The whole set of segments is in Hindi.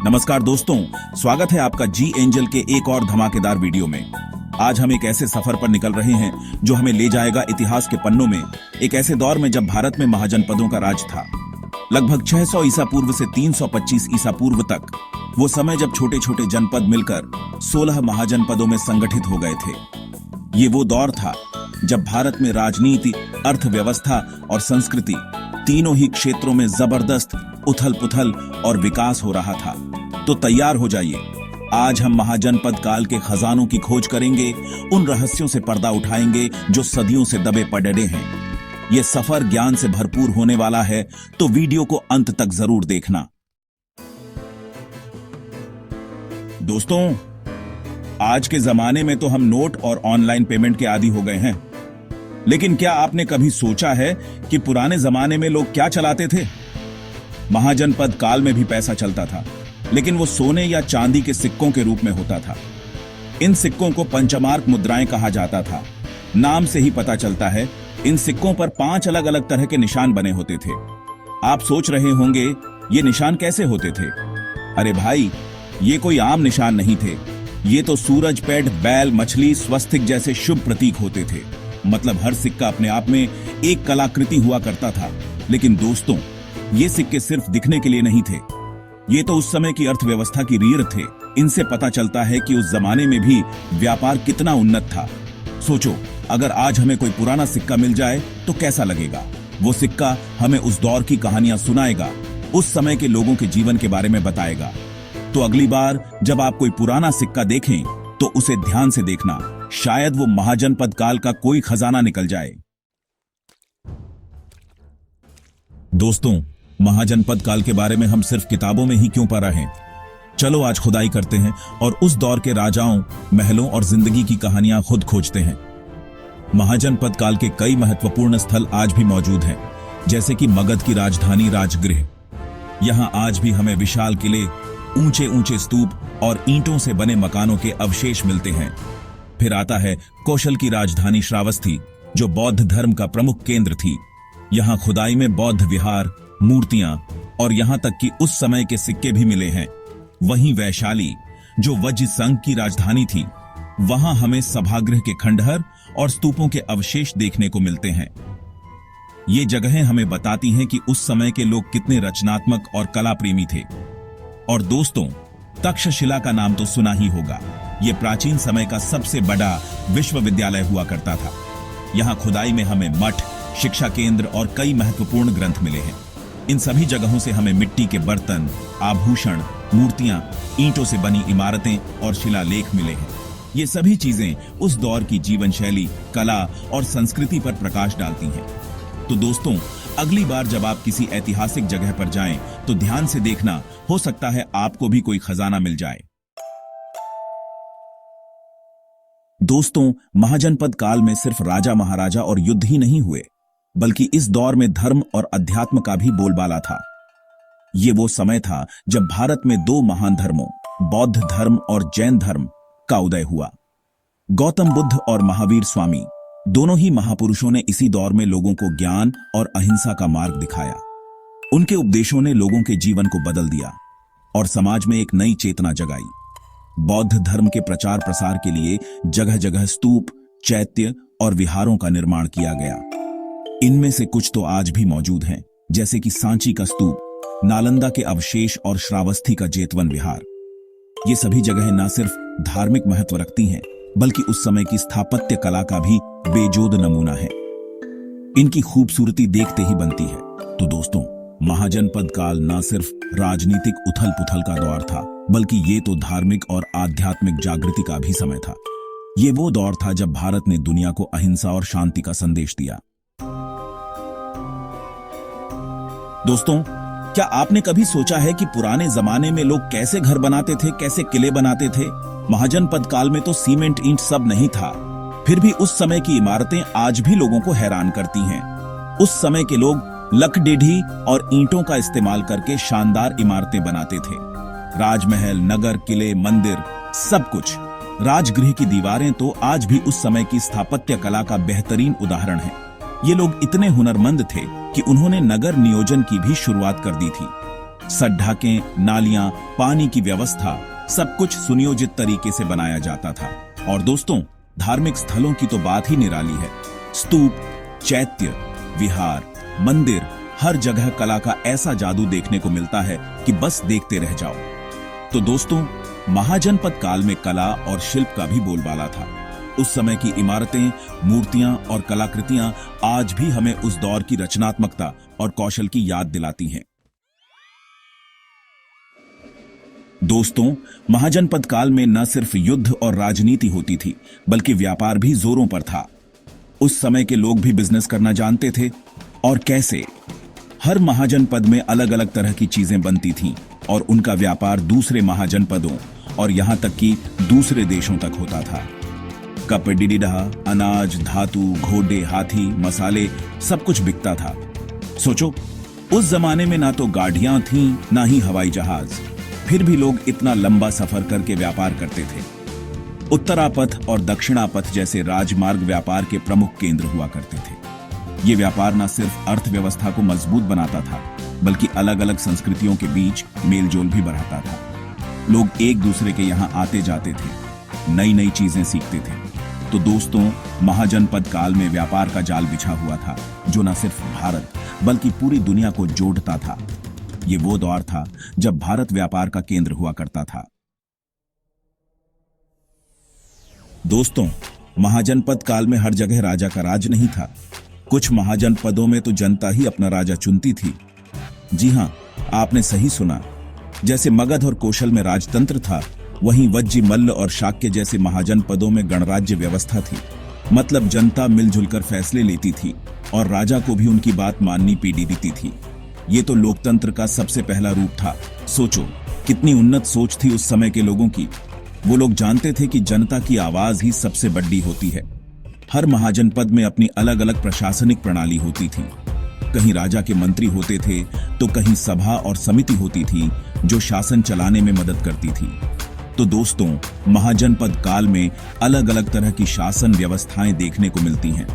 नमस्कार दोस्तों, स्वागत है आपका जी एंजल के एक और धमाकेदार वीडियो में। आज हम एक ऐसे सफर पर निकल रहे हैं जो हमें ले जाएगा इतिहास के पन्नों में, एक ऐसे दौर में जब भारत में महाजनपदों का राज था। लगभग 600 ईसा पूर्व से 325 ईसा पूर्व तक, वो समय जब छोटे छोटे जनपद मिलकर 16 महाजनपदों में संगठित हो गए थे। ये वो दौर था जब भारत में राजनीति, अर्थव्यवस्था और संस्कृति तीनों ही क्षेत्रों में जबरदस्त उथल पुथल और विकास हो रहा था। तो तैयार हो जाइए, आज हम महाजनपद काल के खजानों की खोज करेंगे, उन रहस्यों से पर्दा उठाएंगे जो सदियों से दबे पड़े हैं। ये सफर ज्ञान से भरपूर होने वाला है, तो वीडियो को अंत तक जरूर देखना। दोस्तों, आज के जमाने में तो हम नोट और ऑनलाइन पेमेंट के आदी हो गए हैं, लेकिन क्या आपने कभी सोचा है कि पुराने जमाने में लोग क्या चलाते थे? महाजनपद काल में भी पैसा चलता था, लेकिन वो सोने या चांदी के सिक्कों के रूप में होता था। इन सिक्कों को पंचमार्क मुद्राएं कहा जाता था। नाम से ही पता चलता है, इन सिक्कों पर 5 अलग अलग तरह के निशान बने होते थे। आप सोच रहे होंगे, ये निशान कैसे होते थे? अरे भाई, ये कोई आम निशान नहीं थे। ये तो सूरज, पेड़, बैल, मछली, स्वस्तिक जैसे शुभ प्रतीक होते थे। मतलब हर सिक्का अपने आप में एक कलाकृति हुआ करता था। लेकिन दोस्तों, ये सिक्के सिर्फ दिखने के लिए नहीं थे, ये तो उस समय की अर्थव्यवस्था की रीढ़ थे। इनसे पता चलता है कि उस जमाने में भी व्यापार कितना उन्नत था। सोचो, अगर आज हमें कोई पुराना सिक्का मिल जाए तो कैसा लगेगा? वो सिक्का हमें उस दौर की कहानियां सुनाएगा, उस समय के लोगों के जीवन के बारे में बताएगा। तो अगली बार जब आप कोई पुराना सिक्का देखें तो उसे ध्यान से देखना, शायद वो महाजनपद काल का कोई खजाना निकल जाए। दोस्तों, महाजनपद काल के बारे में हम सिर्फ किताबों में ही क्यों पढ़ रहे हैं? चलो आज खुदाई करते हैं और उस दौर के राजाओं, महलों और जिंदगी की कहानियां खुद खोजते हैं। महाजनपद काल के कई महत्वपूर्ण स्थल आज भी मौजूद हैं, जैसे कि मगध की राजधानी राजगृह। यहां आज भी हमें विशाल किले, ऊंचे ऊंचे स्तूप और ईंटों से बने मकानों के अवशेष मिलते हैं। फिर आता है कौशल की राजधानी श्रावस्ती, जो बौद्ध धर्म का प्रमुख केंद्र थी। यहां खुदाई में बौद्ध विहार, मूर्तियां और यहां तक कि उस समय के सिक्के भी मिले हैं। वहीं वैशाली, जो वज्र संघ की राजधानी थी, वहां हमें सभागृह के खंडहर और स्तूपों के अवशेष देखने को मिलते हैं। ये जगहें हमें बताती हैं कि उस समय के लोग कितने रचनात्मक और कला प्रेमी थे। और दोस्तों, तक्षशिला का नाम तो सुना ही होगा। यह प्राचीन समय का सबसे बड़ा विश्वविद्यालय हुआ करता था। यहां खुदाई में हमें मठ, शिक्षा केंद्र और कई महत्वपूर्ण ग्रंथ मिले हैं। इन सभी जगहों से हमें मिट्टी के बर्तन, आभूषण, मूर्तियां, ईंटों से बनी इमारतें और शिलालेख मिले हैं। ये सभी चीजें उस दौर की जीवन शैली, कला और संस्कृति पर प्रकाश डालती हैं। तो दोस्तों, अगली बार जब आप किसी ऐतिहासिक जगह पर जाएं, तो ध्यान से देखना, हो सकता है आपको भी कोई खजाना मिल जाए। दोस्तों, महाजनपद काल में सिर्फ राजा, महाराजा और युद्ध ही नहीं हुए, बल्कि इस दौर में धर्म और अध्यात्म का भी बोलबाला था। ये वो समय था जब भारत में 2 महान धर्मों, बौद्ध धर्म और जैन धर्म का उदय हुआ। गौतम बुद्ध और महावीर स्वामी, दोनों ही महापुरुषों ने इसी दौर में लोगों को ज्ञान और अहिंसा का मार्ग दिखाया। उनके उपदेशों ने लोगों के जीवन को बदल दिया और समाज में एक नई चेतना जगाई। बौद्ध धर्म के प्रचार प्रसार के लिए जगह जगह स्तूप, चैत्य और विहारों का निर्माण किया गया। इनमें से कुछ तो आज भी मौजूद हैं, जैसे कि सांची का स्तूप, नालंदा के अवशेष और श्रावस्ती का जेतवन विहार। ये सभी जगहें न सिर्फ धार्मिक महत्व रखती हैं, बल्कि उस समय की स्थापत्य कला का भी बेजोद नमूना है। इनकी खूबसूरती देखते ही बनती है। तो दोस्तों, महाजनपद काल न सिर्फ राजनीतिक उथल पुथल का दौर था, बल्कि ये तो धार्मिक और आध्यात्मिक जागृति का भी समय था। ये वो दौर था जब भारत ने दुनिया को अहिंसा और शांति का संदेश दिया। दोस्तों, क्या आपने कभी सोचा है कि पुराने जमाने में लोग कैसे घर बनाते थे, कैसे किले बनाते थे? महाजनपद काल में तो सीमेंट, ईंट सब नहीं था, फिर भी उस समय की इमारतें आज भी लोगों को हैरान करती हैं। उस समय के लोग लकड़ीढ़ी और ईंटों का इस्तेमाल करके शानदार इमारतें बनाते थे। राजमहल, नगर, किले, मंदिर, सब कुछ। राजगृह की दीवारें तो आज भी उस समय की स्थापत्य कला का बेहतरीन उदाहरण है। ये लोग इतने हुनरमंद थे कि उन्होंने नगर नियोजन की भी शुरुआत कर दी थी। सड़कें, नालियां, पानी की व्यवस्था सब कुछ सुनियोजित तरीके से बनाया जाता था। और दोस्तों, धार्मिक स्थलों की तो बात ही निराली है। स्तूप, चैत्य, विहार, मंदिर, हर जगह कला का ऐसा जादू देखने को मिलता है कि बस देखते रह जाओ। तो दोस्तों, महाजनपद काल में कला और शिल्प का भी बोलबाला था। उस समय की इमारतें, मूर्तियां और कलाकृतियां आज भी हमें उस दौर की रचनात्मकता और कौशल की याद दिलाती हैं। दोस्तों, महाजनपद काल में न सिर्फ युद्ध और राजनीति होती थी, बल्कि व्यापार भी जोरों पर था। उस समय के लोग भी बिजनेस करना जानते थे। और कैसे? हर महाजनपद में अलग अलग तरह की चीजें बनती थीं और उनका व्यापार दूसरे महाजनपदों और यहां तक कि दूसरे देशों तक होता था। कपड़िडा, अनाज, धातु, घोड़े, हाथी, मसाले, सब कुछ बिकता था। सोचो, उस जमाने में ना तो गाड़ियां थीं, ना ही हवाई जहाज, फिर भी लोग इतना लंबा सफर करके व्यापार करते थे। उत्तरापथ और दक्षिणापथ जैसे राजमार्ग व्यापार के प्रमुख केंद्र हुआ करते थे। ये व्यापार न सिर्फ अर्थव्यवस्था को मजबूत बनाता था, बल्कि अलग अलग संस्कृतियों के बीच मेलजोल भी बढ़ाता था। लोग एक दूसरे के यहाँ आते जाते थे, नई नई चीजें सीखते थे। तो दोस्तों, महाजनपद काल में व्यापार का जाल बिछा हुआ था, जो न सिर्फ भारत बल्कि पूरी दुनिया को जोड़ता था। ये वो दौर था जब भारत व्यापार का केंद्र हुआ करता था। दोस्तों, महाजनपद काल में हर जगह राजा का राज नहीं था। कुछ महाजनपदों में तो जनता ही अपना राजा चुनती थी। जी हां, आपने सही सुना। जैसे मगध और कौशल में राजतंत्र था, वहीं वज्जी, मल्ल और शाक्य जैसे महाजनपदों में गणराज्य व्यवस्था थी। मतलब जनता मिलजुल कर फैसले लेती थी और राजा को भी उनकी बात माननी पीढ़ी थी। ये तो लोकतंत्र का सबसे पहला रूप था। सोचो, कितनी उन्नत सोच थी उस समय के लोगों की। वो लोग जानते थे कि जनता की आवाज ही सबसे बड़ी होती है। हर महाजनपद में अपनी अलग अलग प्रशासनिक प्रणाली होती थी। कहीं राजा के मंत्री होते थे, तो कहीं सभा और समिति होती थी जो शासन चलाने में मदद करती थी। तो दोस्तों, महाजनपद काल में अलग अलग तरह की शासन व्यवस्थाएं देखने को मिलती हैं।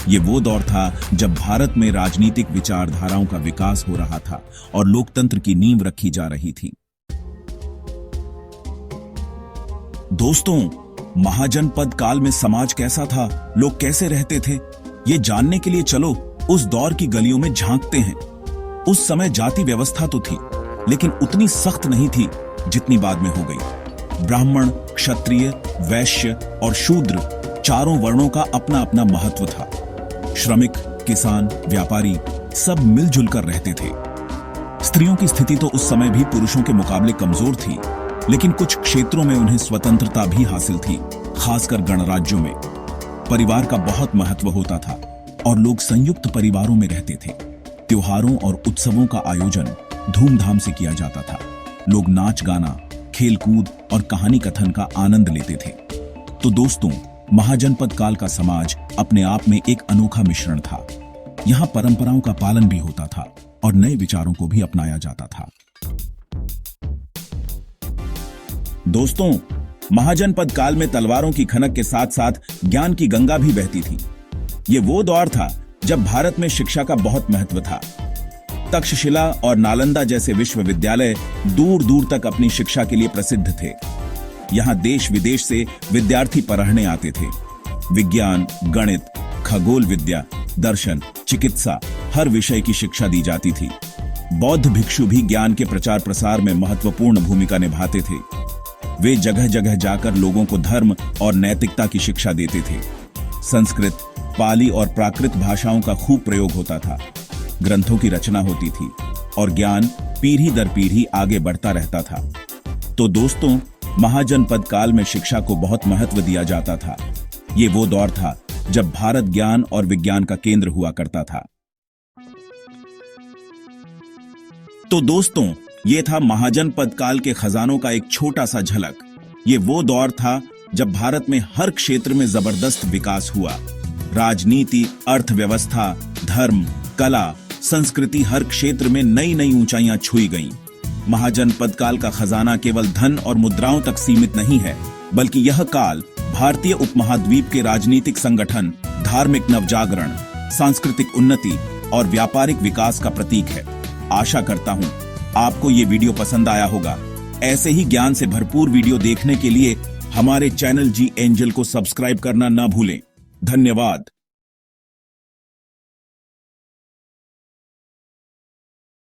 ये वो दौर था जब भारत में राजनीतिक विचारधाराओं का विकास हो रहा था और लोकतंत्र की नींव रखी जा रही थी। दोस्तों, महाजनपद काल में समाज कैसा था, लोग कैसे रहते थे, ये जानने के लिए चलो उस दौर की गलियों में झांकते हैं। उस समय जाति व्यवस्था तो थी, लेकिन उतनी सख्त नहीं थी जितनी बाद में हो गई। ब्राह्मण, क्षत्रिय, वैश्य और शूद्र, चारों वर्णों का अपना अपना महत्व था। श्रमिक, किसान, व्यापारी सब मिलजुल कर रहते थे। स्त्रियों की स्थिति तो उस समय भी पुरुषों के मुकाबले कमजोर थी, लेकिन कुछ क्षेत्रों में उन्हें स्वतंत्रता भी हासिल थी, खासकर गणराज्यों में। परिवार का बहुत महत्व होता था और लोग संयुक्त परिवारों में रहते थे। त्योहारों और उत्सवों का आयोजन धूमधाम से किया जाता था। लोग नाच गाना, खेलकूद और कहानी कथन का आनंद लेते थे। तो दोस्तों, महाजनपद काल का समाज अपने आप में एक अनोखा मिश्रण था। यहाँ परंपराओं का पालन भी होता था और नए विचारों को भी अपनाया जाता था। दोस्तों, महाजनपद काल में तलवारों की खनक के साथ साथ ज्ञान की गंगा भी बहती थी। ये वो दौर था जब भारत में शिक्षा का बहुत महत्व था। तक्षशिला और नालंदा जैसे विश्वविद्यालय दूर दूर तक अपनी शिक्षा के लिए प्रसिद्ध थे। यहाँ देश विदेश से विद्यार्थी पढ़ने आते थे। विज्ञान, गणित, खगोल विद्या, दर्शन, चिकित्सा, हर विषय की शिक्षा दी जाती थी। बौद्ध भिक्षु भी ज्ञान के प्रचार प्रसार में महत्वपूर्ण भूमिका निभाते थे। वे जगह जगह जाकर लोगों को धर्म और नैतिकता की शिक्षा देते थे। संस्कृत, पाली और प्राकृत भाषाओं का खूब प्रयोग होता था। ग्रंथों की रचना होती थी और ज्ञान पीढ़ी दर पीढ़ी आगे बढ़ता रहता था। तो दोस्तों, महाजनपद काल में शिक्षा को बहुत महत्व दिया जाता था। ये वो दौर था जब भारत ज्ञान और विज्ञान का केंद्र हुआ करता था। तो दोस्तों, ये था महाजनपद काल के खजानों का एक छोटा सा झलक। ये वो दौर था जब भारत में हर क्षेत्र में जबरदस्त विकास हुआ। राजनीति, अर्थव्यवस्था, धर्म, कला, संस्कृति, हर क्षेत्र में नई नई ऊंचाइयां छुई गईं। महाजनपद काल का खजाना केवल धन और मुद्राओं तक सीमित नहीं है, बल्कि यह काल भारतीय उपमहाद्वीप के राजनीतिक संगठन, धार्मिक नवजागरण, सांस्कृतिक उन्नति और व्यापारिक विकास का प्रतीक है। आशा करता हूं आपको ये वीडियो पसंद आया होगा। ऐसे ही ज्ञान से भरपूर वीडियो देखने के लिए हमारे चैनल जी एंजल को सब्सक्राइब करना ना भूलें। धन्यवाद।